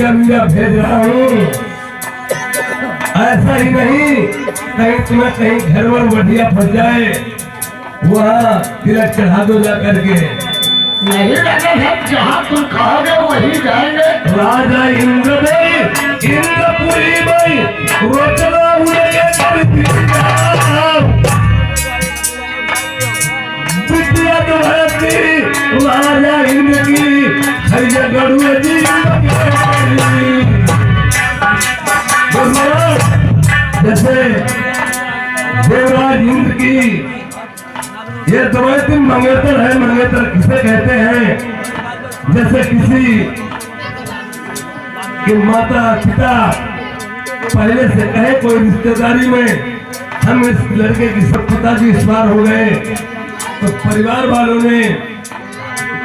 हीरा मीरा भेज रहा हूँ। ऐसा ही नहीं कहीं तुम्हें कहीं घर वर बढ़िया फंस जाए, वहाँ तिलक चढ़ा दो जा करके। नहीं लगे सब जहाँ तुम कहोगे वही जाएंगे। राजा इंद्रपुरी में रोचना उड़ेगे विद्या तो राजा इंद्र की हरिया गढ़ुआ जी। जैसे देवराज इंद्र की ये दवाई मंगेतर है। मंगेतर किसे कहते हैं? जैसे किसी कि माता पिता पहले से कहे कोई रिश्तेदारी में हम इस लड़के की सब पिताजी इस बार हो गए, तो परिवार वालों ने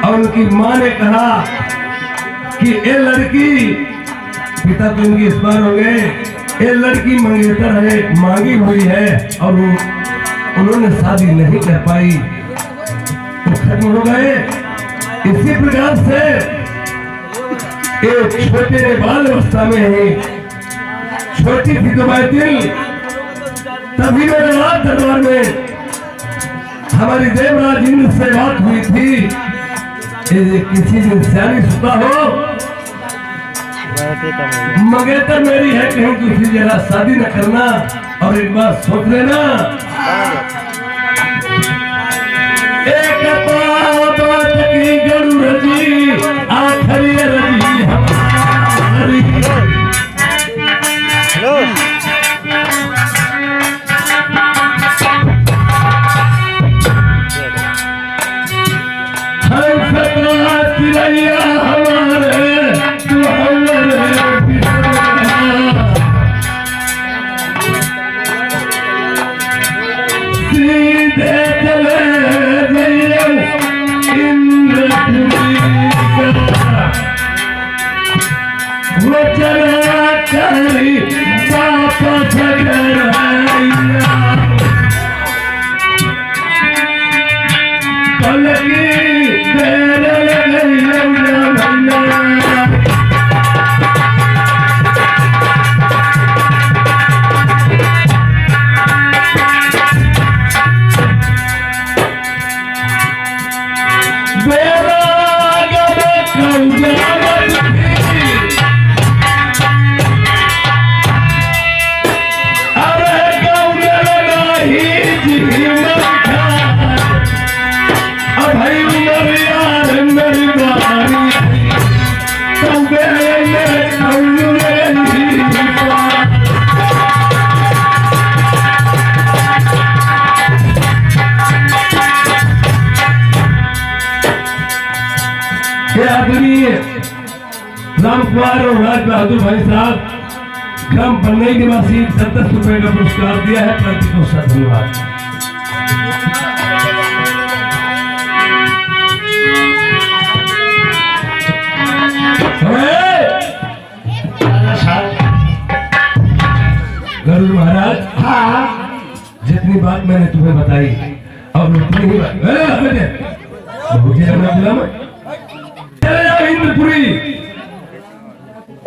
और उनकी माँ ने कहा कि ये लड़की, पिता तो इनकी इस बार हो गए, ये लड़की मंगेतर है, मांगी हुई है और उन्होंने शादी नहीं कर पाई तो खत्म हो गए। इसी प्रकार से एक छोटे बाल अवस्था में है, छोटी सी दिल, तभी मेरे राज दरबार में हमारी देवराज इंद्र से बात हुई थी। किसी दिन सियानी सुता हो, मंगेतर मेरी है, कहीं दूसरी जगह शादी न करना और एक बार सोच लेना। एक बात की गरुड़ जी आखिरी रजी हमारी। हम सपना चिड़ैया हमारे सीधे चले वो चला करी वापस पलकी तेरे राम कुमार और राज बहादुर भाई साहब ग्राम बन्नई निवासी 10 रुपए का पुरस्कार दिया है। प्रति को धन्यवाद। गरुड़ महाराज, हाँ, जितनी बात मैंने तुम्हें बताई और उतनी ही बात मुझे इंद्रपुरी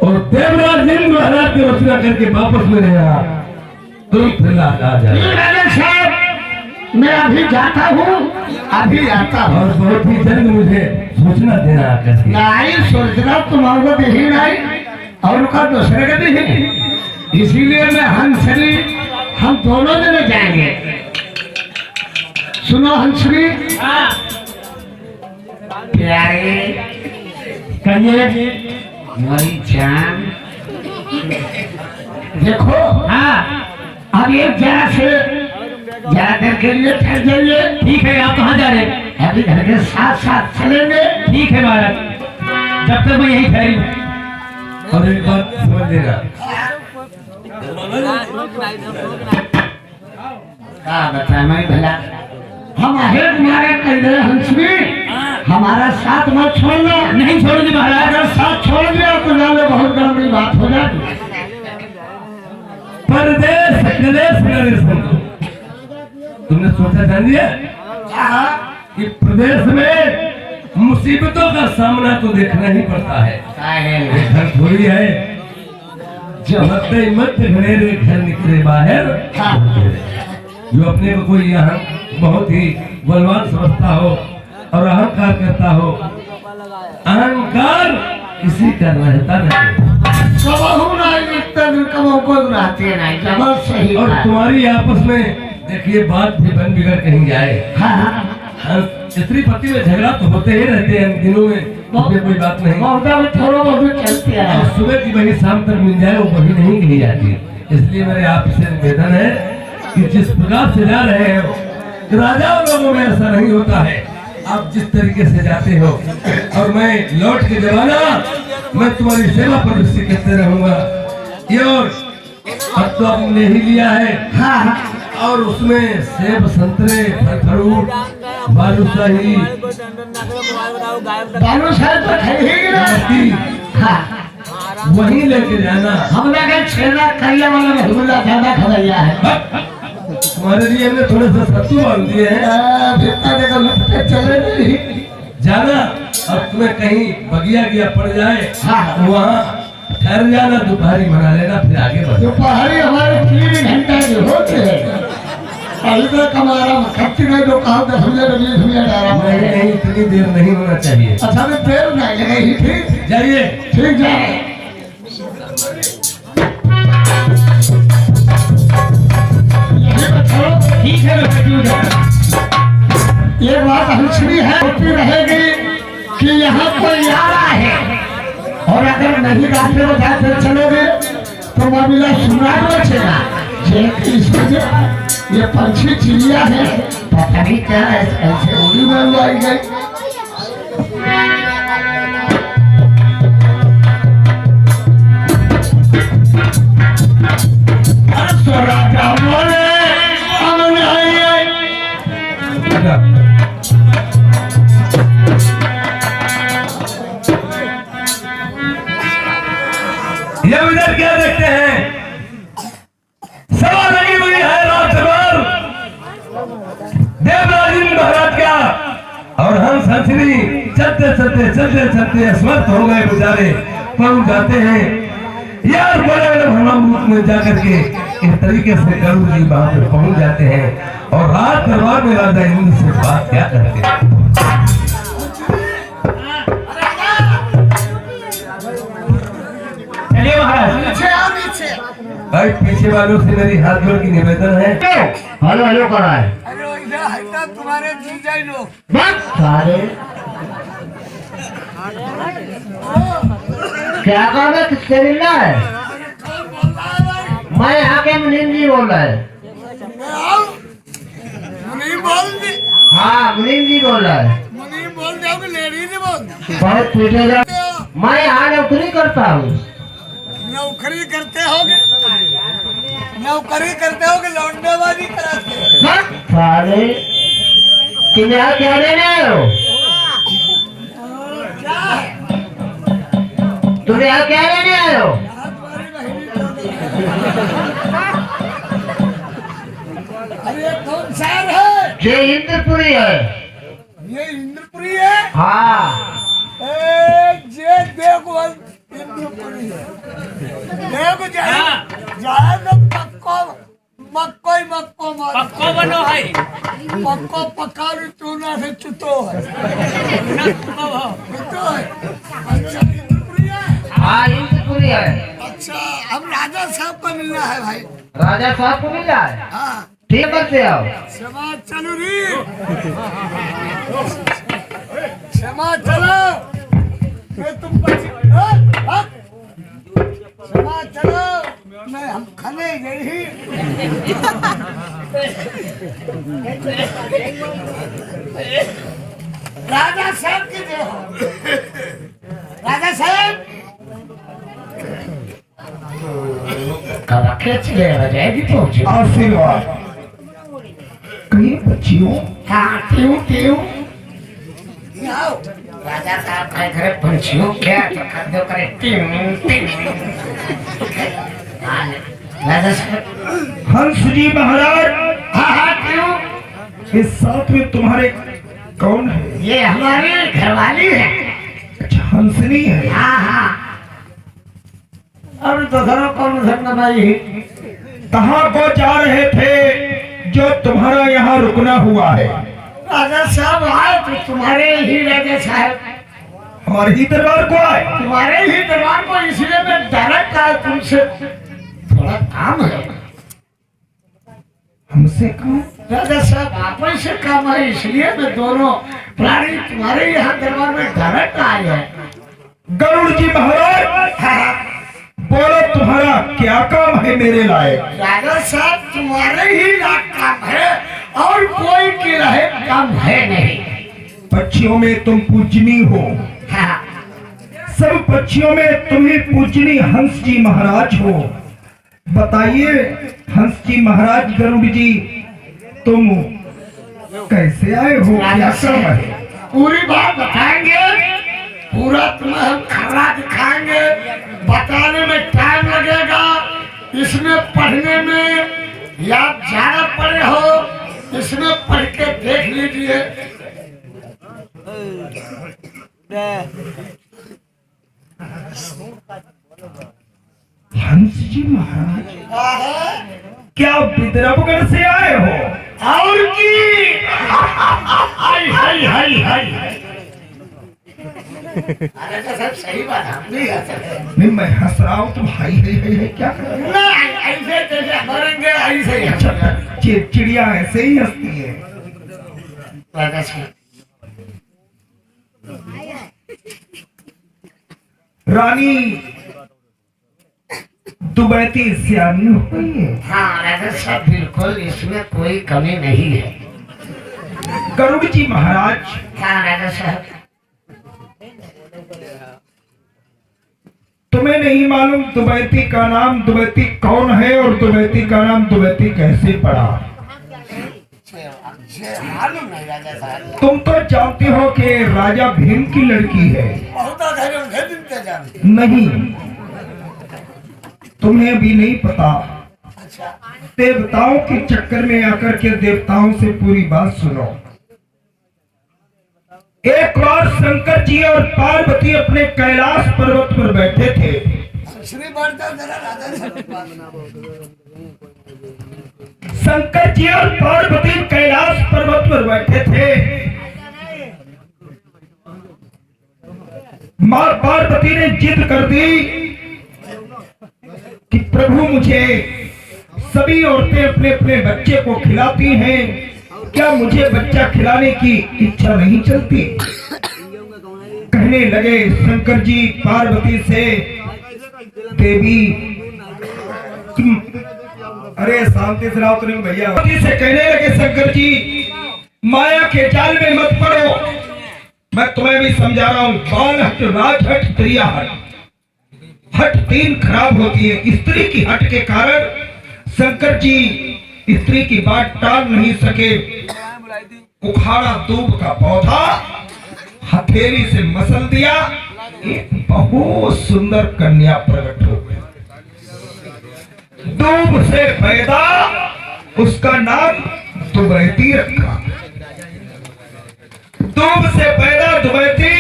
और देवराज इंद्र महाराज की रचना करके वापस मेरे यहाँ तुम फिर आ जाए। मैं अभी जाता हूँ, अभी आता हूँ। और बहुत ही जल्द मुझे सूचना देना आकर। नहीं सोचना तुम्हारा नहीं नहीं और उनका दूसरे का नहीं, इसीलिए मैं हंसरी हम दोनों जने जाएंगे। सुनो हंसरी, प्यारे कहिए मेरी जान, देखो हाँ अब एक जगह से ज्यादा के लिए ठहर जाइए। ठीक है, आप कहाँ जा रहे हैं? अभी घर के साथ साथ चलेंगे। ठीक है महाराज, जब तक मैं यहीं ठहरी। और एक बात समझ लेना, बता मैं भला हम आहे तुम्हारे कह रहे हंसवी, हमारा साथ मत छोड़ना। नहीं छोड़ोगे महाराज? अगर साथ छोड़ दिया तो जाने बहुत गंदी बात हो जाती। परदेश तुमने सोचा जान लिया कि प्रदेश में मुसीबतों का सामना तो देखना ही पड़ता है। ये घर थोड़ी है जो मत घरे रे घर निकले बाहर। जो अपने को कोई यहाँ बहुत ही बलवान समझता हो और अहंकार करता हो, अहंकार किसी का रहता नहीं। और तुम्हारी आपस में देखिए बात भी बन बिगड़ कहीं जाए। हाँ, स्त्री पति में झगड़ा तो होते ही रहते हैं इन दिनों में, कोई बात नहीं। और सुबह की वही शाम तक मिल जाए वो वही नहीं कही जाती। इसलिए मेरे आपसे निवेदन है कि जिस प्रकार से जा रहे हो, राजाओं लोगों में ऐसा नहीं होता है। आप जिस तरीके से जाते हो और मैं लौट के जमाना मैं तुम्हारी सेवा प्रवृत्ति करते रहूंगा। ये और अब तो आपने ही लिया है और उसमें सेब संतरे फल फ्रूट बालूशाही वहीं लेके जाना। हमने छेना करिया वाला में हमला ज्यादा खवाया है। तुम्हारे लिए हमने थोड़े से सत्तू बांध दिए हैं। चले जाना और तुम्हें कहीं बगिया गिया पड़ जाए वहाँ ठहर जाना, दोपहरी मना लेना, फिर आगे बढ़ो। दोपहरी हमारे 3 घंटे के होते हैं। अभी तक हमारा खर्च नहीं जो कहा 10 मिनट 20 मिनट नहीं, इतनी देर नहीं होना चाहिए। अच्छा मैं देर नहीं लगेगी। ठीक जाइए, ठीक जाए। ठीक है ये बात हंसनी है होती रहेगी कि यहाँ कोई आ रहा है और अगर नहीं रास्ते में जाते चलोगे तो मामला सुना बचेगा। ये पंछी चिड़िया है, पता नहीं क्या ऐसे उड़ी में आई गई। तो राजा बोले ये उधर क्या देखते हैं? सभा लगी हुई है रात भर देवराज महाराज का और हम हंसनी चलते असमर्थ हो गए बेचारे, पहुंच जाते हैं यार। बड़े भ्रमण में जाकर के इस तरीके से गरुड़ जी वहां पर पहुंच जाते हैं और रात दरबार में राजा इंद्र से बात क्या करते हैं। चलिए महाराज। भाई पीछे वालों से मेरी हाथ जोड़ की निवेदन है। हेलो हेलो करा है। तुम्हारे जीजा लोग क्या काम है? किससे मिलना है? मैं यहाँ के मुनीम जी बोल रहा है। मुनीम बोल दे। हाँ मुनीम जी बोल रहा है। मुनीम बोल जाओगे, लेडीज बोल। बहुत पीटेगा। मैं यहाँ नौकरी करता हूँ। नौकरी करते होगे, नौकरी करते होगे, लौंडेबाजी कराते। साले तुम यहाँ क्या लेने आए हो? तुम यहाँ क्या लेने आए हो? अरे कौन शहर है? ये इंद्रपुरी है। ये इंद्रपुरी है। हाँ जे देखो इंद्रपुरी है। देखो जाए तो मक्को बनो है मक्को पक्का चूना से चुतो है। चुतो है। अच्छा इंद्रपुरी है। हाँ इंद्रपुरी है। अच्छा हम राजा साहब को मिलना है भाई। राजा साहब को मिल जाए। हाँ ठीक से आओ। क्षमा चलो री, क्षमा चलो। मैं तुम क्षमा चलो, मैं हम खाने गई। राजा साहब की जय हो। राजा साहब पहुंचे आशीर्वाद कई बच्चियों राजा साहब का घर पंछियों क्या तो खाद्य करे राजा साहब हंस जी महाराज, हाँ क्यों इस साथ में तुम्हारे कौन है? ये हमारी घरवाली है। अच्छा, हंसनी है। हाँ हाँ। और दूसरा कौन संग भाई? कहाँ को जा रहे थे जो तुम्हारा यहाँ रुकना हुआ है? राजा साहब आए तो तुम्हारे ही राजा साहब हमारे ही दरबार को आए? तुम्हारे ही दरबार को, इसलिए मैं डायरेक्ट आया तुमसे। थोड़ा काम है। हमसे काम? राजा साहब आप से काम है, इसलिए मैं दोनों प्राणी तुम्हारे यहाँ दरबार में डायरेक्ट आए हैं। गरुड़ जी महाराज, बोलो तुम्हारा क्या काम है मेरे लायक? राजा साहब तुम्हारे ही लायक काम है और कोई के रहे काम है नहीं। पक्षियों में तुम पूजनी हो। हाँ। सब पक्षियों में तुम ही पूजनी हंस जी महाराज हो। बताइए हंस जी महाराज, गरुड़ जी तुम कैसे आए हो, क्या काम है? पूरी बात बताएंगे, पूरा तुम्हें हम खरा दिखाएंगे। बताने में टाइम लगेगा, इसमें पढ़ने में या ज्यादा पढ़े हो, इसमें पढ़ के देख लीजिए। हंस जी महाराज, क्या विद्रवगढ़ से आए हो? और की हाय हाय हाय हाय। अरे तो सब सही बात, हम नहीं हंस रहे। नहीं, मैं हंस रहा हूँ, तुम हाई है क्या कर रहे हो? नहीं, ऐसे जैसे मरेंगे ऐसे ही हंस रहे हैं। चिड़िया ऐसे ही हंसती है। राजा साहब, रानी दुबैती सियानी हो गई है। हाँ राजा साहब, बिल्कुल इसमें कोई कमी नहीं है। गरुड़ जी महाराज, हाँ राजा साहब, तुम्हें नहीं मालूम दुबैती का नाम दुबैती कौन है और दुबैती का नाम दुबैती कैसे पड़ा? मालूम नहीं राजा साहब। तुम तो जानते हो कि राजा भीम की लड़की है। नहीं, तुम्हें भी नहीं पता। देवताओं के चक्कर में आकर के देवताओं से पूरी बात सुनो। एक बार शंकर जी और पार्वती अपने कैलाश पर्वत पर बैठे थे। शंकर जी और पार्वती कैलाश पर्वत पर बैठे थे। मां पार्वती ने जिद कर दी कि प्रभु, मुझे सभी औरतें अपने अपने बच्चे को खिलाती हैं, क्या मुझे बच्चा खिलाने की इच्छा नहीं चलती? कहने लगे शंकर जी पार्वती से, देवी तुम, अरे शांति से रहो तुम भैया। से कहने लगे शंकर जी, माया के जाल में मत पड़ो, मैं तुम्हें भी समझा रहा हूँ। बाल हट, राज हट, स्त्रिया हट। हट तीन खराब होती है। स्त्री की हट के कारण शंकर जी स्त्री की बात टाल नहीं सके। उखाड़ा दूब का पौधा हथेली से मसल दिया, एक बहुत सुंदर कन्या प्रकट हो गई। दूब से पैदा, उसका नाम दुबैती रखा। दूब से पैदा दुबैती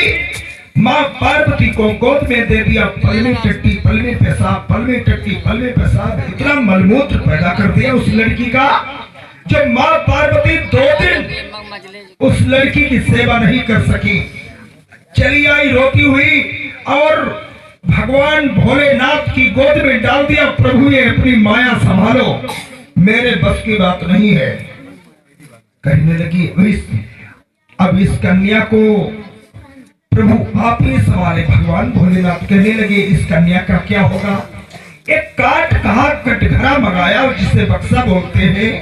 मां पार्वती को गोद में दे दिया। पल में टट्टी, पल में पेशाब, पल में टट्टी, पल में पेशाब, इतना मलमूत्र पैदा कर दिया उस लड़की का। जब मां पार्वती 2 दिन उस लड़की की सेवा नहीं कर सकी, चली आई रोती हुई और भगवान भोलेनाथ की गोद में डाल दिया। प्रभु ये अपनी माया संभालो, मेरे बस की बात नहीं है। कहने लगी अब इस कन्या को प्रभु आप ही संभाले। भगवान भोलेनाथ कहने लगे इस कन्या का क्या होगा? एक काट कहा कटघरा मंगाया, जिसे बक्सा बोलते हैं।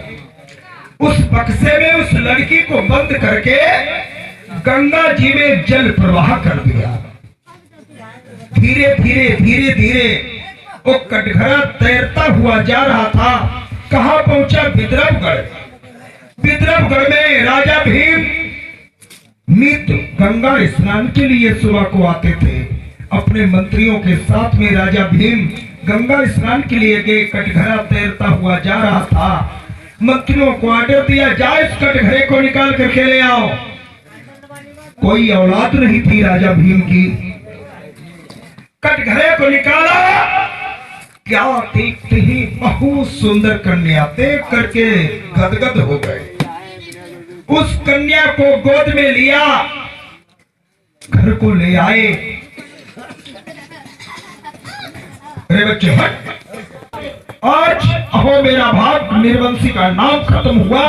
उस बक्से में उस लड़की को बंद करके गंगा जी में जल प्रवाह कर दिया। धीरे धीरे धीरे धीरे वो कटघरा तैरता हुआ जा रहा था। कहाँ पहुंचा? विद्रवगढ़। विद्रवगढ़ में राजा भीम नित्य गंगा स्नान के लिए सुबह को आते थे। अपने मंत्रियों के साथ में राजा भीम गंगा स्नान के लिए गए। कटघरा तैरता हुआ जा रहा था। मंत्रियों को ऑर्डर दिया, जाओ इस कटघरे को निकाल करके ले आओ। कोई औलाद नहीं थी राजा भीम की। कटघरे को निकाला, क्या देखते ही बहुत सुंदर कन्या देख करके गदगद हो गए। उस कन्या को गोद में लिया, घर को ले आए। अरे बच्चे हट, आज अहो मेरा भाग निर्वंशी का नाम खत्म हुआ,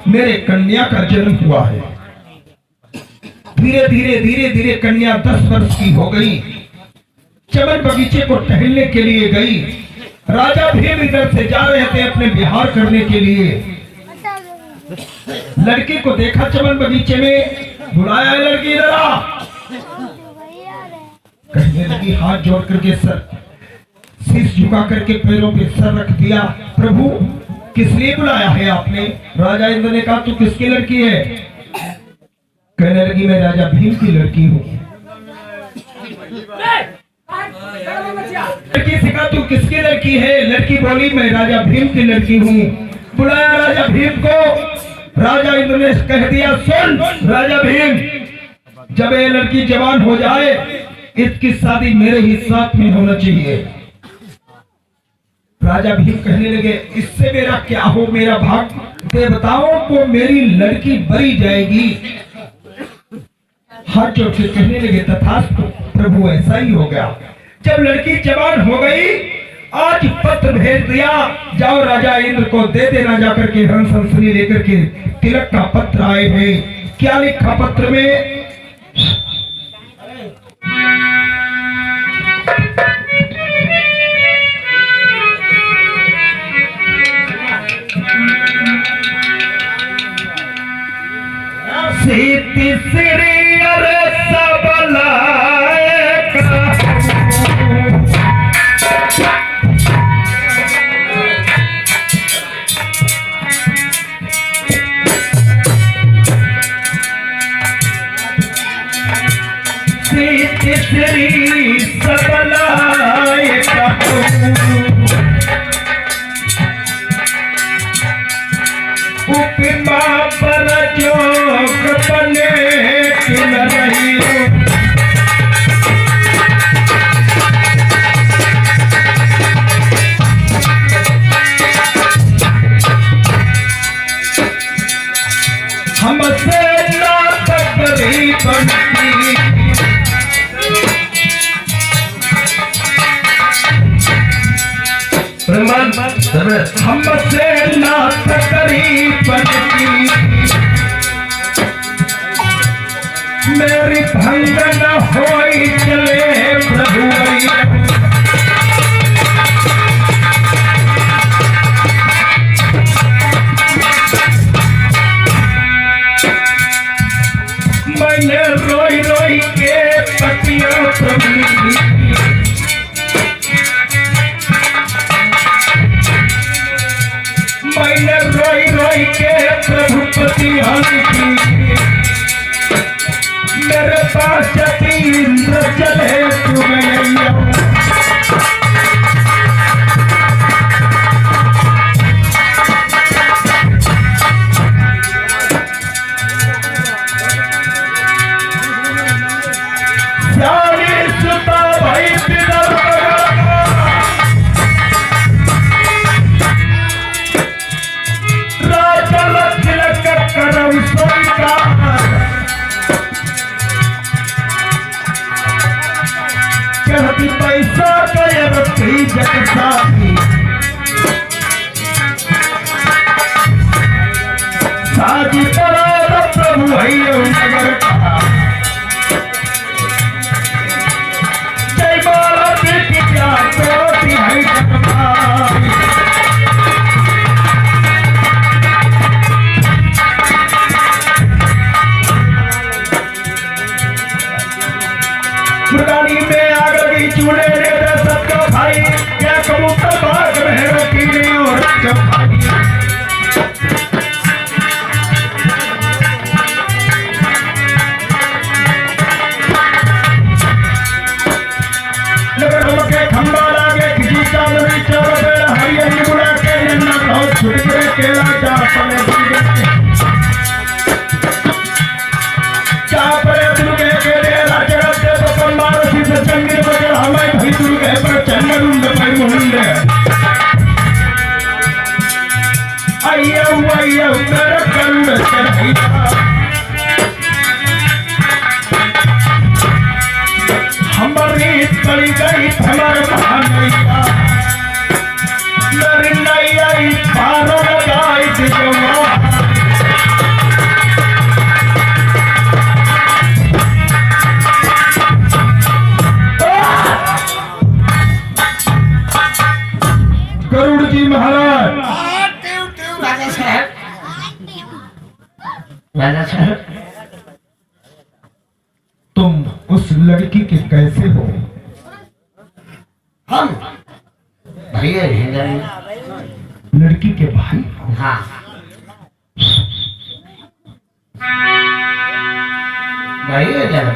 मेरे कन्या का जन्म हुआ है। धीरे धीरे धीरे धीरे कन्या 10 वर्ष की हो गई। चमन बगीचे को टहलने के लिए गई। राजा भीम इधर से जा रहे थे अपने विहार करने के लिए। लड़की को देखा चमन बगीचे में, बुलाया लड़की इधर आ। कहने लगी, हाथ जोड़ करके सर शीश झुका करके पैरों पे सर रख दिया। प्रभु किस लिए बुलाया है आपने? राजा इंद्र ने कहा, तू किसकी लड़की है? कहने लगी, मैं राजा भीम की लड़की हूँ। लड़की से कहा, तू किसकी लड़की है? लड़की बोली, मैं राजा भीम की लड़की हूँ। बुलाया राजा भीम को। राजा इंद्र ने कह दिया, सुन राजा भीम, जब ये लड़की जवान हो जाए, इसकी शादी मेरे ही साथ में होना चाहिए। राजा भीम कहने लगे, इससे मेरा क्या हो? मेरा भाग देवताओं को मेरी लड़की बरी जाएगी। हाथ जोड़ के कहने लगे, तथास्तु प्रभु, ऐसा ही हो गया। जब लड़की जवान हो गई, आज पत्र भेज दिया, जाओ राजा इंद्र को दे देना जाकर के हंस हंसनी लेकर के तिलक का पत्र आए हैं। क्या लिखा पत्र में? सीती श्री अरे सबलाए श्री सबलाए उपमा पर जोग बने किन रही। हमसे ना तकरी बनती, हमसे ना तकरी बनती, मेरी भंग न होई चले प्रभु। मैंने रोई रोई के पतिया प्रभु, मैंने रोई रोई के प्रभुपति हंसी, मेरे पास इंद्र चले तुम्हें। सुता भाई कहती पैसा कई जगसाती, साजी परा प्रभु नगर का। जय बाला बेटी क्या कोटि है जगमाई, मुर्दानी में आग लगी चूल्हे ने सबको भाई, क्या कबूतर भाग रहे रखी और भाई। राजा साहब तुम उस लड़की के कैसे हो? हम भैया हैं। लड़की के भाई? हाँ भैया जरा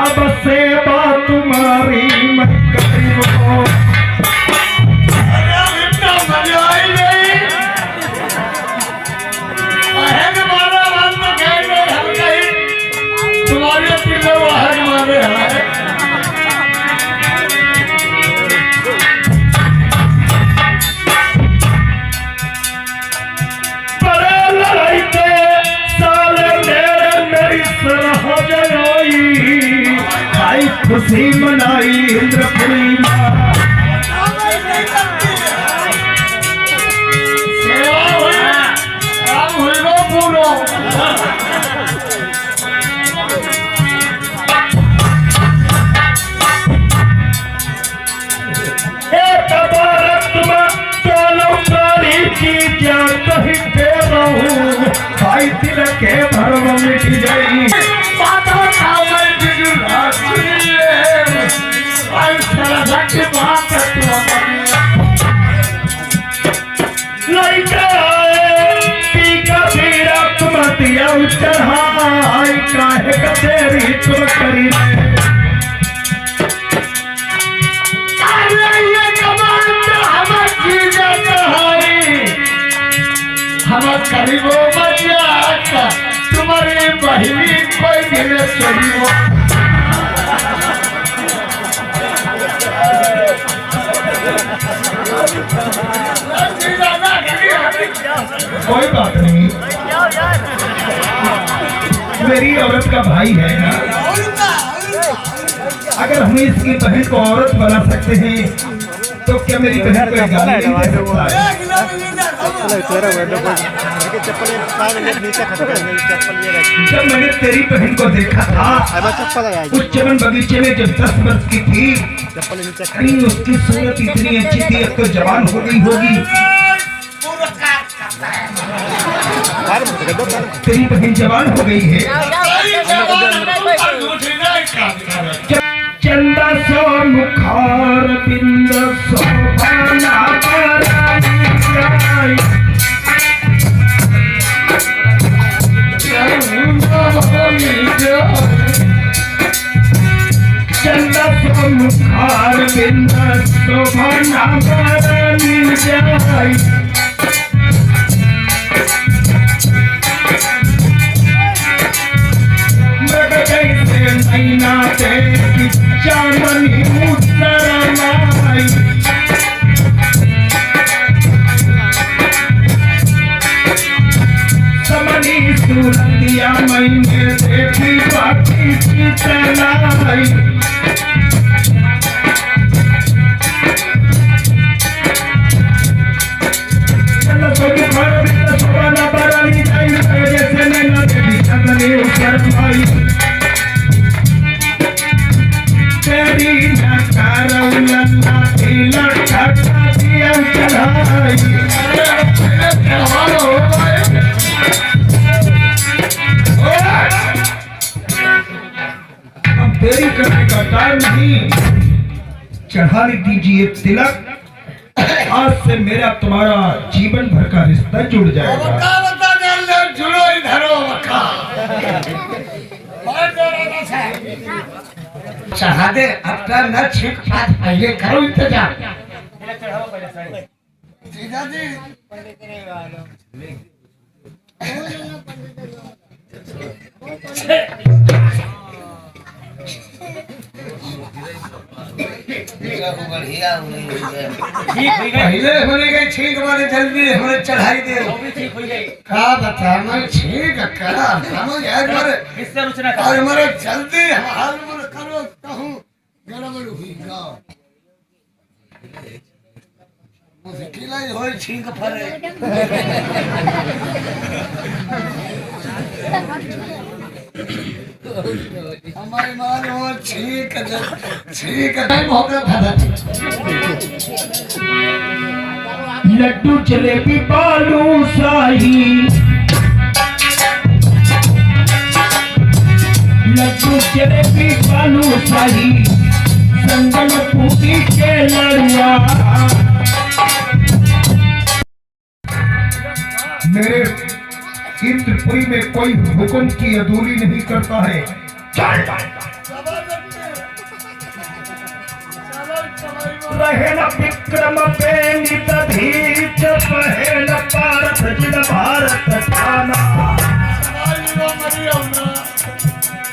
अब सेवा तुम्हारी मैं करीब हो। तुम्हारे पिल्ले बाहर मारे हमारे बड़े लड़ाई के साले मेरे मेरी सरह जलाई, आई खुशी मनाई इंद्रपुरी माँ। सेवा हुई काम हुई लो पूरो एक भारत में दोनों प्राणी की क्या कहीं दे रहूं, भाई दिल के भरम मिट गई। बातों का मैं बिगड़ा आई सरस्वती बात लड़का आए टीका पीरा तुम दिया चढ़ाई, काहे का तेरी तुम करी हम करीबो बच्चा तुम्हारी बहिनी कोई गिरे चलियो कोई बात नहीं, मेरी औरत का भाई है ना, अगर हम इसकी बहन को औरत बना सकते हैं तो क्या मेरी बहन को गाली नहीं दे सकता है? जब मैंने तेरी बहन को देखा था उस चमन बगीचे में जब 10 वर्ष की थी, कहीं उसकी सूरत इतनी अच्छी थी, अब तो जवान हो गई होगी। तेरी बहन जवान हो गई है। चंदा सो मुखार बिंद शोभाना चंदा सो मुखार बिंद शोभाना जाई, नैना तेरी चांदनी मुसरनाई, समनी सूरतिया मैंने देखी बाकी की तनाई, चलो सोनी घर में सुबाना बरानी जाई, जैसे नैना तेरी चांदनी मुसरनाई, तेरी नकारौला तिला ठाठा दिया चढ़ाई। अब देरी करने का टाइम नहीं, चढ़ा दीजिए तिलक, आज से मेरा तुम्हारा जीवन भर का रिश्ता जुड़ जाएगा। जुड़ो इधर शहादे अपना न छीट फाट पहले करो इंतजाम। जीजा जी पहले होने गए छींक मारे जल्दी हमारे चढ़ाई दे का बता मैं छींक करा हम यार मारे और हमारे जल्दी हाल करो कहूँ मुश्किल ही होई छींक फरे हमारी मान वो छींक नहीं भोगना था लड्डू जलेबी बालू शाही लड्डू जलेबी बालू शाही संगम पूरी के लड़ुआ मेरे इंद्रपुरी में कोई हुक्म की अधूरी नहीं करता है। रहे न विक्रम पे निधीच रहे न पारथ जिन भारत ठाना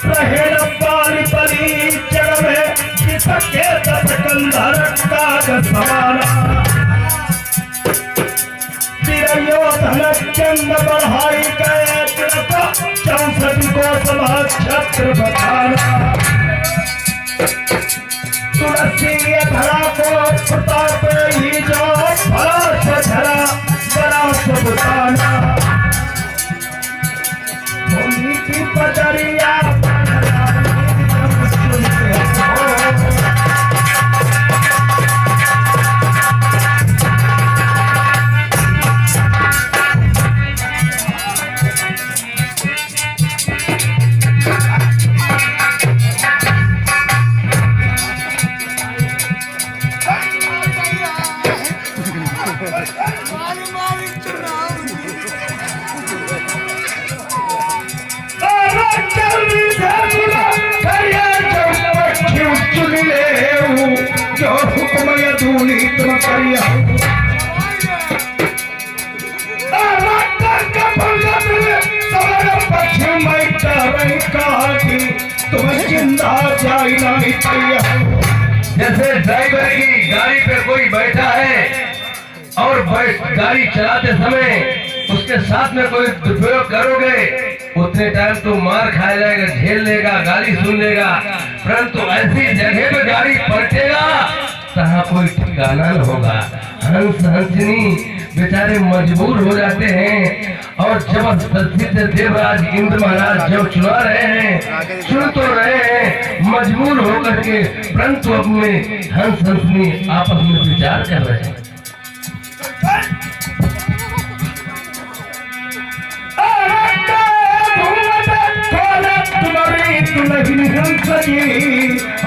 रहे न पाली पली जग में जिसके दस कंधर काग समाना चंद बढ़ाई गए चौसठ को सभा छत्र बताना तुलसी धरा को प्रताप ही जो भला से धरा बड़ा से बताना भूमि की पचरिया जो हुक्म अधूरी तुम करिया तुम जिंदा जाई नहीं पाइया जैसे ड्राइवर की गाड़ी पे कोई बैठा है और गाड़ी चलाते समय उसके साथ में कोई दुरुपयोग करोगे उतने टाइम तो मार खाया जाएगा, झेल लेगा, गाली सुन लेगा, परंतु ऐसी जगह पे गाड़ी पलटेगा तहाँ कोई ठिकाना न होगा। हंस हंसनी बेचारे मजबूर हो जाते हैं और जबरदस्ती से देवराज इंद्र महाराज जब चुना रहे हैं सुन तो रहे हैं मजबूर होकर के, परंतु अपने हंस हंसनी आपस में विचार कर रहे हैं।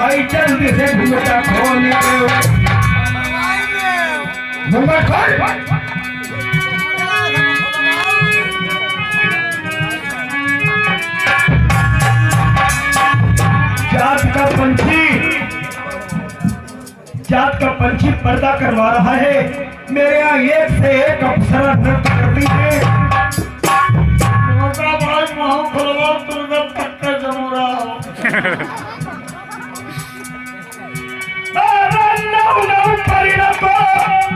आई जल्दी से घूमता खोल जात का पंछी पर्दा करवा रहा है। मेरे यहाँ एक से एक अप्सरा नृत्य करती है।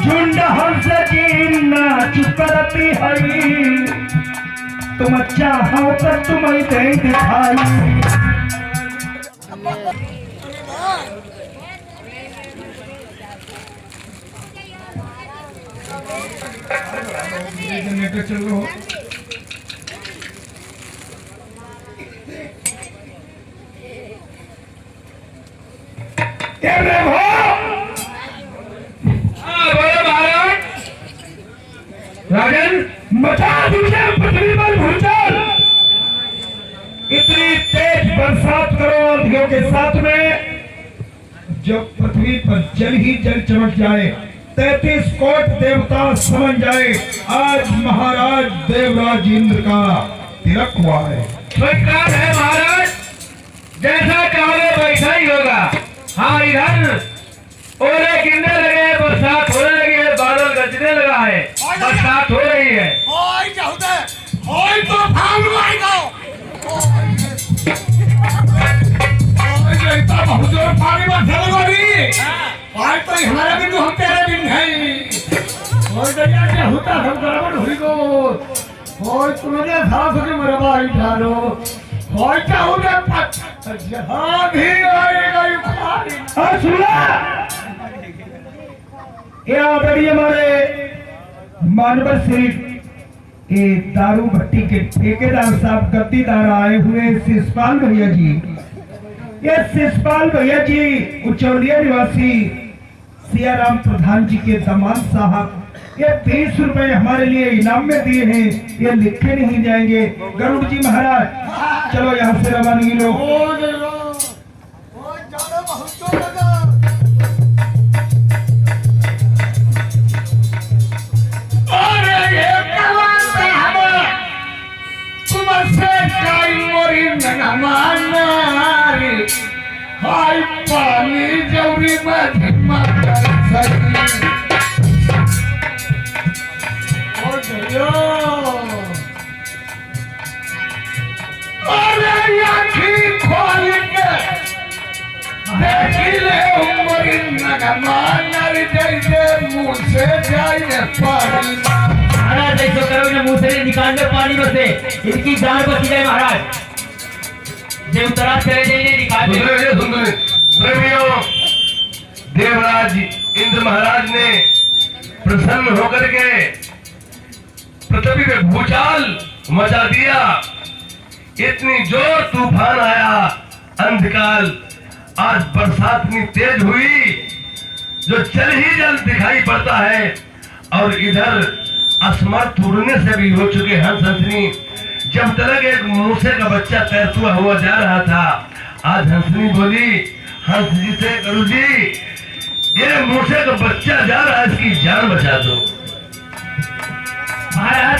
झुंड हंस की नाच करती है तुम चाहो तो तुम्हें दे दिखाई। चलो राजन मचा दीजिए पृथ्वी पर भूचाल। इतनी तेज बरसात करो आंधियों के साथ में जब पृथ्वी पर जल ही जल चमक जाए, 33 कोट देवता समझ जाए आज महाराज देवराज इंद्र का तिलक हुआ है। स्वीकार है महाराज, जैसा चाहोगे वैसा ही होगा। हाँ इधर ओले गिरने लगे, बरसात होने लगी है, बादल गरजने लगा है, बरसात हो रही है। तो बहुत जोर पानी में आज तो हमारा भी तो हम तेरे दिन है और दरिया के होता हम गड़बड़ हुई को और तुमने साथ के मरवाई ढालो और क्या हो गया हां भी आएगा ये खाली। सुना ये आदरणीय हमारे मानवर सिंह ये दारू भट्टी के ठेकेदार साहब गद्दीदार आए हुए शिषपाल भैया जी। ये शिषपाल भैया जी उचौलिया निवासी सियाराम प्रधान जी के दामाद साहब ये 20 रुपए हमारे लिए इनाम में दिए हैं, ये लिखे नहीं जाएंगे। गरुड़ जी महाराज चलो यहाँ से रवानगी लो। हाय पानी जौरी में धीमा अरे आँखी खोल के देखी ले उमरी नगमानर जैसे मुँह से जाए पानी। महाराज ऐसे करो ना, मुंह से निकाल दो पानी में से, इनकी जान बची जाए महाराज। जो उतरा चले जाइए निकाल दे। प्रेमियों, देवराज इंद्र महाराज ने प्रसन्न होकर के पृथ्वी में भूचाल मचा दिया। इतनी जोर तूफान आया, अंधकाल, आज बरसात इतनी तेज हुई जो चल ही जल दिखाई पड़ता है। और इधर असमर्थ उड़ने से भी हो चुके हंस हंसनी। जब तक एक मूसे का बच्चा तैरता हुआ जा रहा था, आज हंसनी बोली हंस जी से, गुरु जी ये मूसे का बच्चा जा रहा है, इसकी जान बचा दो। महाराज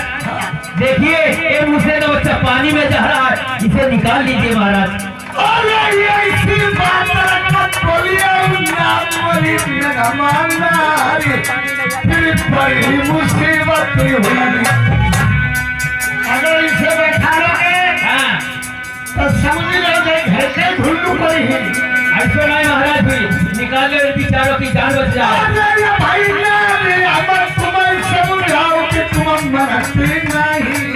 देखिए ये मूसे का बच्चा पानी में जा रहा है, इसे निकाल लीजिए महाराज। अरे ये इसी बात पर बोलिए नामरी नगमानर फिर बड़ी मुसीबत हुई। अगर इसे बैठा लोगे हाँ तो समझ लोगे घर के ढूंढू पड़ी है। ऐसे नहीं महाराज भी निकाल लो, बेचारों की जान बच जाए। अरे भाई अब तुम्हें समझाओ कि तुम मरते नहीं,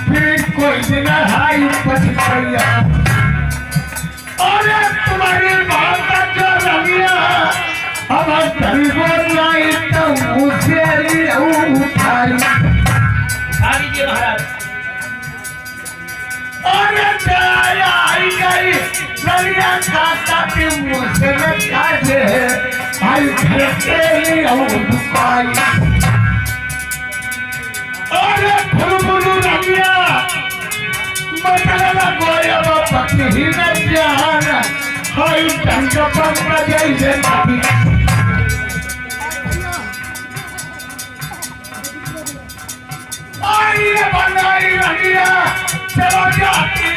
फिर कोई दिन हाई पछताया। अरे तुम्हारी बात का जो रंगिया अब गरीबो नहीं तो मुझे उठाई। खा लीजिए महाराज। अरे दया आई गई रंगिया खाता कि मुझे काटे भाई घर के लिए उठाई। अरे फुलबुलू रंगिया मतलब कोई अब पति ही न जान हाई ढंग पर जैसे आई बनाई रंगिया चलो जाती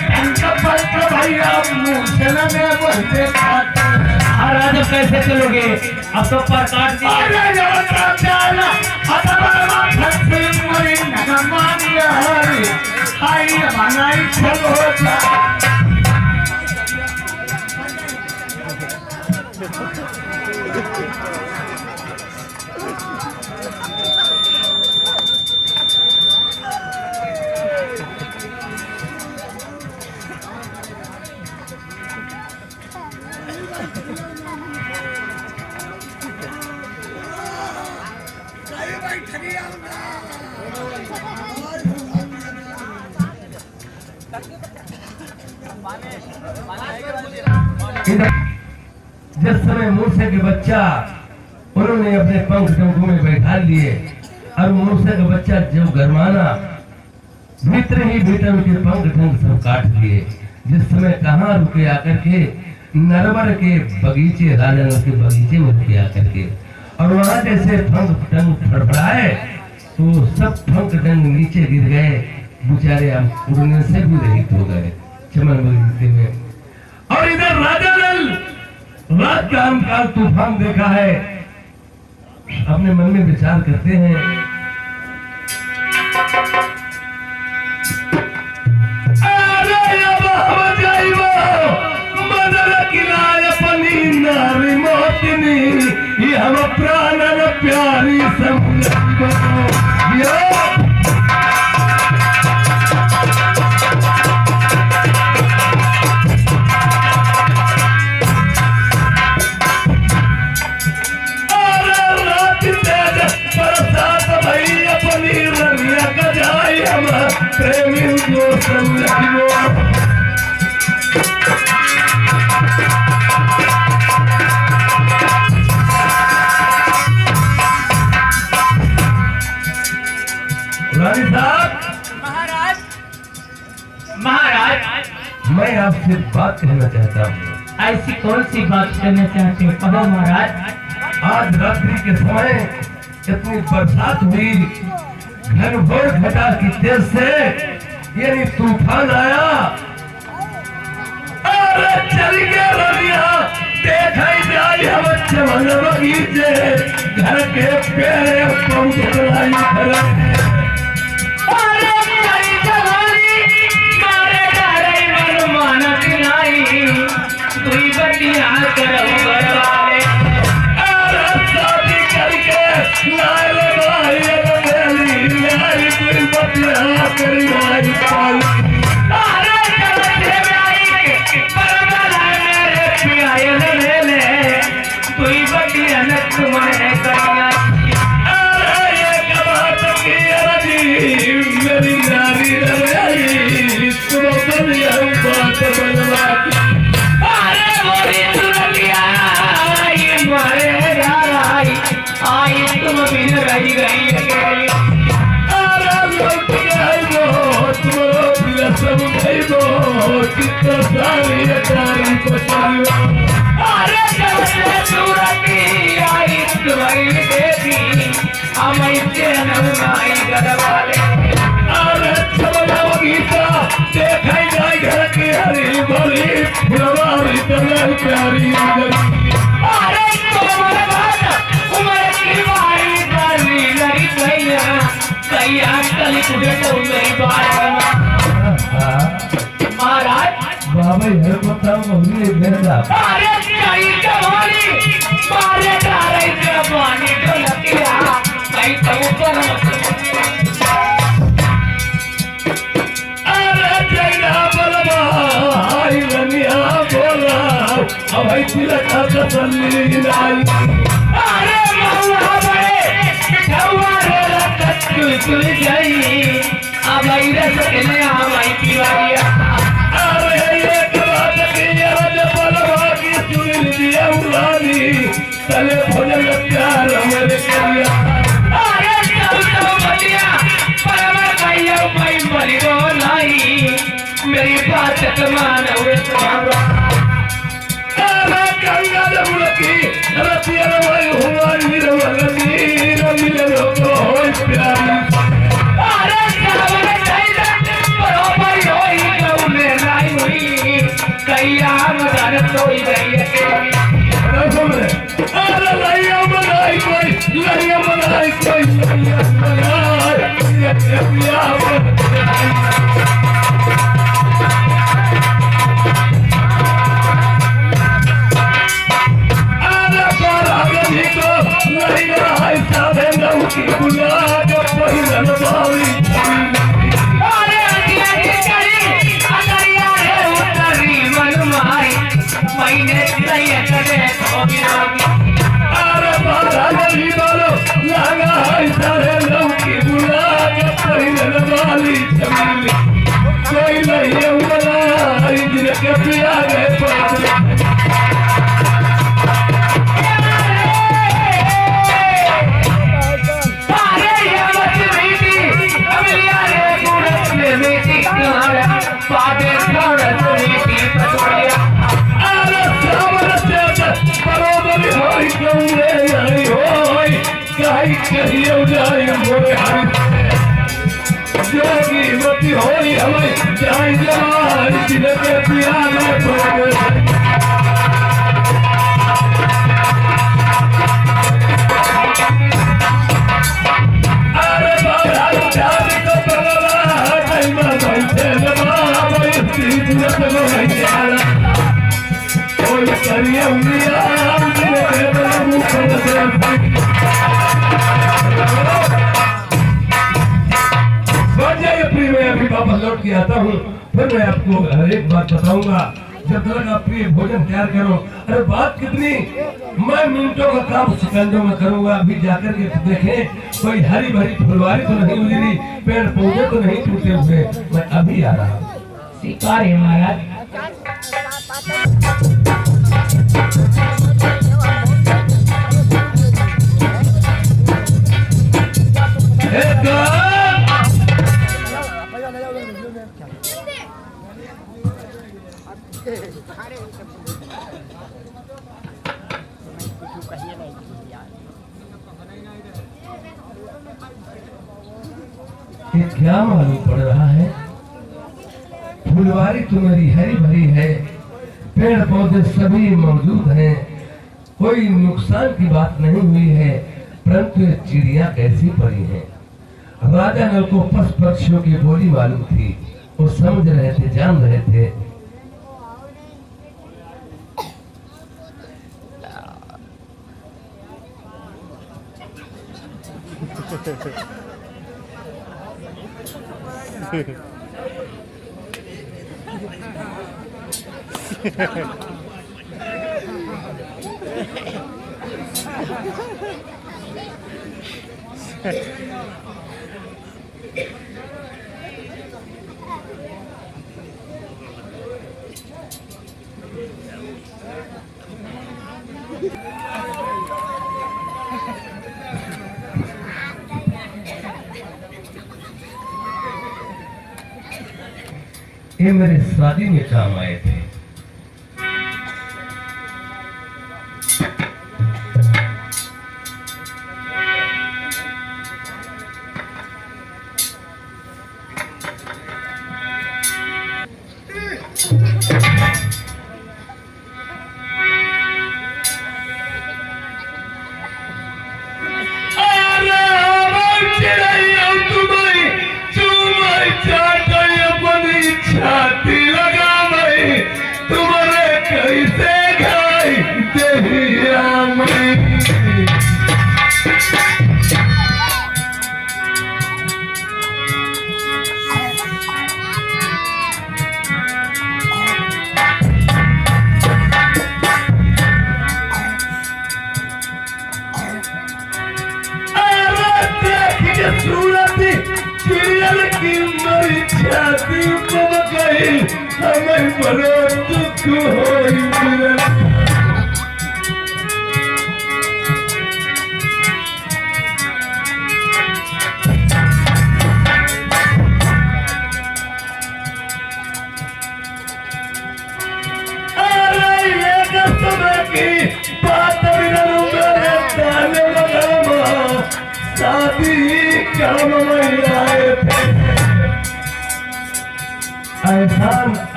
ढंग पर भैया मुझे लगे बोलते महाराज अब कैसे चलोगे, अब तो पर काट दिए। अरे जब जाना अतबा फंसी मरी नगमानिया हाई बनाई चलो जा। जिस समय मूसे के बच्चा उन्होंने अपने पंख डंकों में बैठा लिए और मूसे का बच्चा जो गरमाना भीतर ही भीतर उनके पंख ढंग सब काट लिए। जिस समय कहाँ रुके आकर के नरवर के बगीचे, राजा के बगीचे में रुके आकर के, और वहां जैसे पंख डंग फड़फड़ाए तो सब पंख डंग नीचे गिर गए। बेचारे उड़ने से भी रहित हो गए चमन बगीचे में। और इधर राजा नल रात का अंधकार तूफान देखा है, अपने मन में विचार करते हैं अरे अब हम जाइबो मदर किनारे पनी नारी मोतिनी ये हम प्राण प्यारी समझो यो। संग रखियो। रानी साहब, महाराज मैं आपसे बात कहना चाहता हूँ। ऐसी कौन सी बात करना चाहते हो, कहो महाराज। आज रात्रि के समय इतनी बरसात हुई, घनघोर घटा की तेज से यानी तूफान आया। अरे चल गया रनिया, देखा ही जाए हम चमन बगीचे, घर के पेड़े पहुंच खड़े। बाबा यार बताओ मम्मी मेरा अरे कहीं कहानी मारे डाले के पानी तो लगिया कहीं तो ऊपर अरे जैना बलवा आई रनिया बोला अब आई तिलक का तसल्ली नहीं। अरे मौला बड़े बिठावा रे रखत कुल जाई अब आई रसने हम आई पीवारिया। तले भोजन प्यार मेरे करिया। अरे तो बलिया परम भैया भाई मरी रो नहीं मेरी बात कमान हुए तुम्हारा। अरे गंगा जमुनकी रतिया भाई हुआ नीरवलनी मिले लोगो होई प्यारी। अरे सावन चाहिए बरोबर होई गौने नहीं हुई कैया मदन तो ही गई है। अरे लैया बनाई कोई, लैया बनाई कोई, लैया अरे बारागनी को लैया ऐसा देना की गुलाब पहिरन बावी। अरे अगिया करी अगरिया है उतरी मन माई मैंने लैया करे तो गिरोगी। अरे बारागनी बोलो लगा ऐसा देना की गुलाब पहिरन बावी चमेली। कोई लैया बनाई जिनके पिया गए पास। जोगी मती होई हमें जाई जवान जिनके पिया में पड़े। अरे बाबा जान तो बलवा कहीं ना बैठे लबा बैठी तुरंत में जाला कोई करिए उंगलियां जिनके बलबू को मैं अभी वापस लौट के आता हूँ, फिर मैं आपको हर एक बात बताऊंगा। जब तक आप प्रिय भोजन तैयार करो। अरे बात कितनी, मैं मिनटों का काम सेकंडों में करूंगा। अभी जाकर के देखें कोई हरी भरी फुलवारी तो नहीं उजड़ी, पेड़ पौधे तो नहीं टूटे हुए। मैं अभी आ रहा हूँ। स्वीकार है महाराज। ये क्या मालूम पड़ रहा है? फुलवारी तो मेरी हरी भरी है, पेड़ पौधे सभी मौजूद हैं, कोई नुकसान की बात नहीं हुई है, परंतु ये चिड़िया कैसी पड़ी हैं? राजा नल को पशु पक्षियों की बोली मालूम थी, वो समझ रहे थे, जान रहे थे। ये मेरे शादी में काम आए थे।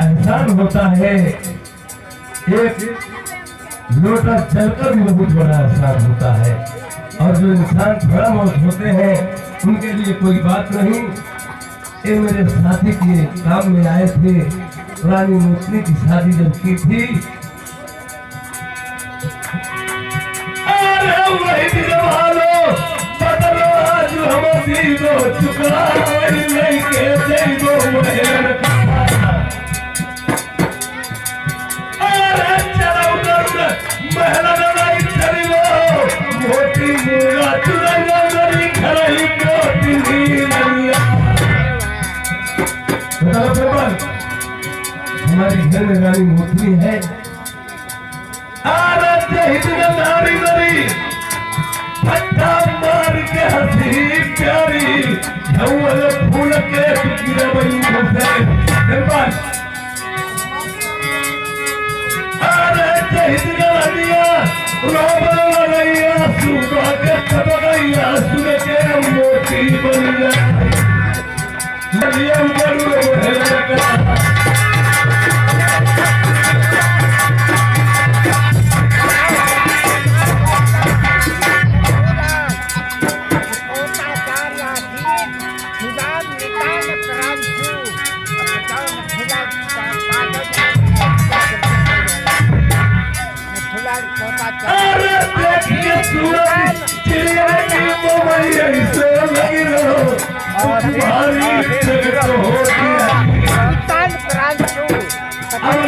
एहसान होता है, एक लोटा जल का भी बहुत बड़ा एहसान होता है। और जो इंसान थोड़ा बहुत होते हैं उनके लिए कोई बात नहीं। ये मेरे साथी के काम में आए थे, रानी मोतनी की शादी जब की थी, वही दिन वालो बदलो आज हम दीदो चुका नहीं के देदो महल मोती मुरा चुराई मेरी खराई मोती हमारी घर में रानी मोती है। नारी मेरी पट्टा मार के हंसी प्यारी फूल के मोती बन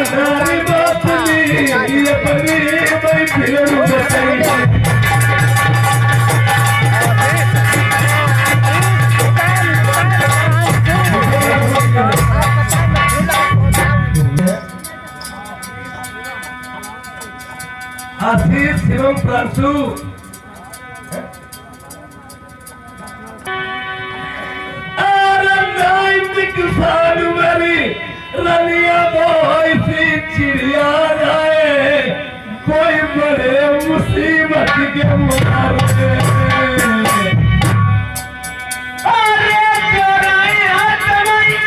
तुम्हारी ये अपनी मैं फिर बताई आशीष शिवम प्रांशु किसान मेरी रनिया बोई सी चिड़िया जाए कोई बड़े मुसीबत के मारे अरे चोराई हाथमई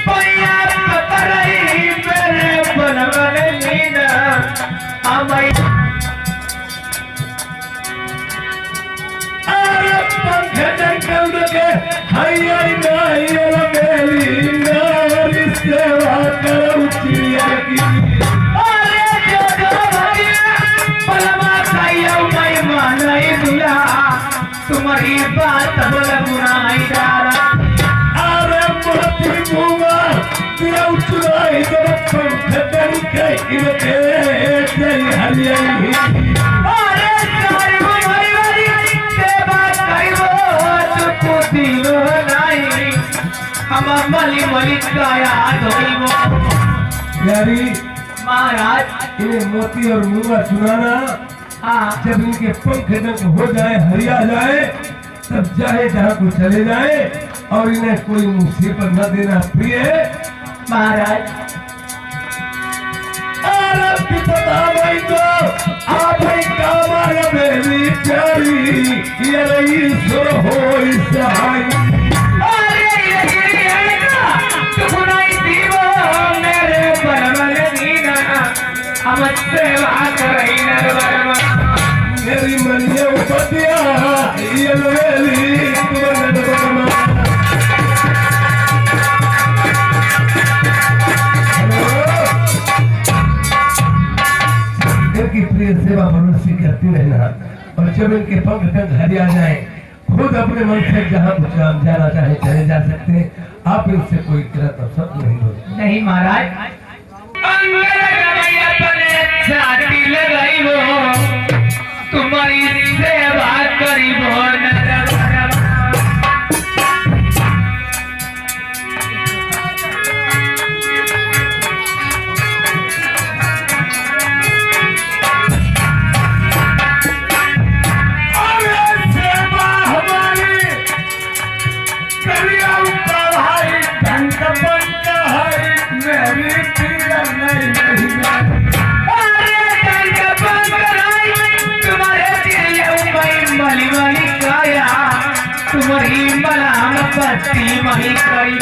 पैया पकड़ई मेरे बनवन नीना अमई अरे पंख जंगल के हैया नहीं मेरी नारी सेवा करो चिड़िया की अरे जो भैया पलमा खाइयो मैं मानई दिया तुम्हारी बात बोल बुनाई डारा अरे मोती मुआ तेरा उचराई तो पंख जंगल के जय हरियाई अरे सारी भरी सेवा करियो तू दिलो नहीं हम मली मली काया धोइबो यारी महाराज इन्हें मोती और मुआ चुराना हाँ जब इनके पंख डंक हो जाए हरिया जाए तब चाहे जहाँ को चले जाए और इन्हें कोई मुसीबत न देना प्रिय महाराज अरे पिता भाई तो आप ही कामर मेरी प्यारी ये ईश्वर हो सहाय अरे ये तू बुनाई दीवो मेरे बनवन नीना हम सेवा करई नरवरवा मेरी मनिया उपतिया ये मेरी तुमने दबना की प्रिय सेवा मनुष्य करती रहना और जब इनके पंख तक हरिया जाए खुद अपने मन से जहाँ कुछ आप जाना चाहे चले जा सकते हैं आप इनसे कोई गलत शब्द नहीं बोले नहीं महाराज छाती लगाई वो तुम्हारी सेवा करी वो तुम्हारी मलाम पत्ती मही करी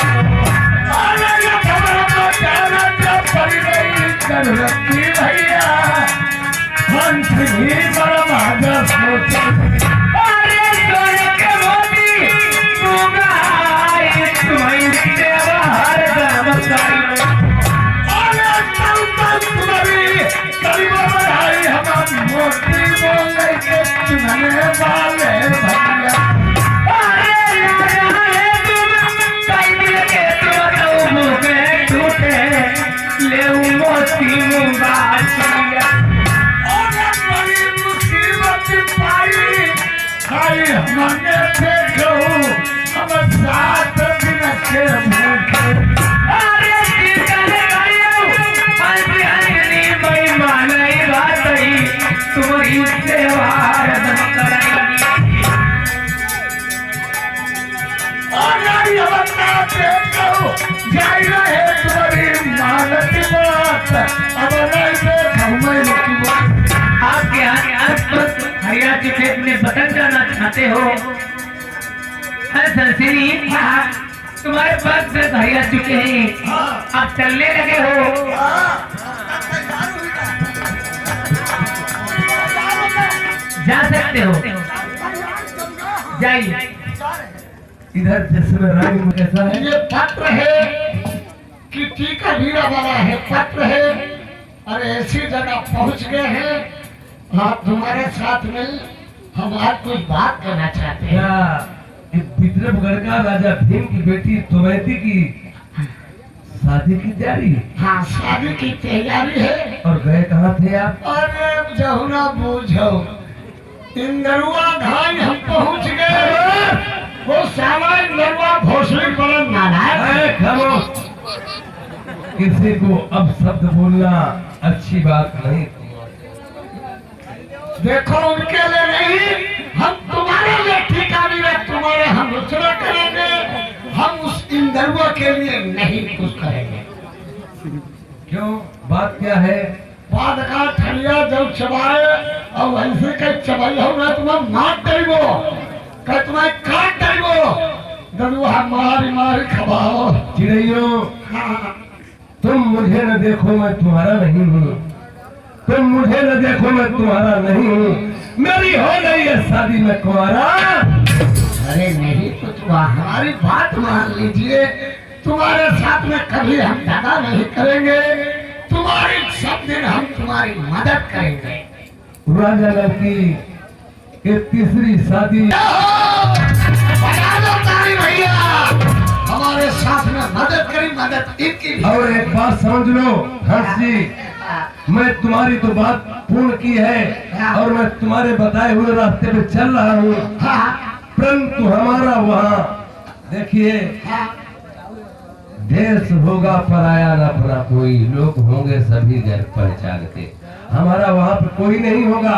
भैया हंस भी बड़ा महाजा सोचा अरे सोने के मोती तुम्हारी तुम्हारी सेवा हर दम करी मोती बोले के चुनने वाले भैया मांगे थे हम साथ दिन के भूखे अरे किसने गायो हंसी हंसी मैं माने बात ही तुम्हारी सेवा रदन कराई अगर ये बता देखो जाई रहे तुम्हारी मानती बात अब नहीं देखो मैं की बात आप यहाँ आसपास हरिया के खेत में बदल जाना चाहते हो सरसरी तुम्हारे पास में हरिया चुके हैं आप चलने लगे हो जा सकते हो जाइए इधर जैसे रानी में कैसा है ये पत्र है कि टीका हीरा वाला है पत्र है और ऐसी जगह पहुंच गए हैं आप तुम्हारे साथ में हम आज कुछ बात करना चाहते हैं क्या विद्रभगढ़ का राजा भीम की बेटी तुमैती की शादी की तैयारी? हाँ शादी की तैयारी है। और गए कहाँ थे आप? अरे जहु ना बूझो, इंदरुआ घाई हम पहुंच गए। वो साला इंदरुआ भोसड़ी पर नारायण। अरे खामोश, किसी को अब शब्द बोलना अच्छी बात नहीं। देखो उनके लिए नहीं, हम तुम्हारे लिए ठिकाने में तुम्हारे हम रचना करेंगे। हम उस इंदरुआ के लिए नहीं कुछ करेंगे। क्यों, बात क्या है? बाद का ठलिया जब चबाए और वैसे के चबाई हो ना तुम्हें मार डरिबो, कह तुम्हें काट डरिबो, दरुआ मारी मारी खबाओ। चिड़ैयों, हाँ, तुम मुझे न देखो मैं तुम्हारा नहीं हूँ, तुम मुझे न देखो मैं तुम्हारा नहीं हूँ। मेरी हो गई है शादी में कुंवारा। अरे नहीं तो तुम हमारी बात मान लीजिए, तुम्हारे साथ में कभी हम दादा नहीं करेंगे। तुम्हारी सब दिन हम तुम्हारी मदद करेंगे। राजा लड़की की तीसरी शादी। बता दो तारी भैया, हमारे साथ में मदद करी, मदद इनकी भी। और एक बात समझ लो हंस जी, मैं तुम्हारी तो बात पूर्ण की है और मैं तुम्हारे बताए हुए रास्ते पे चल रहा हूँ, परंतु हमारा वहाँ देखिए देश होगा पराया न अपना कोई, लोग होंगे सभी घर पहचान के। हमारा वहाँ पे कोई नहीं होगा।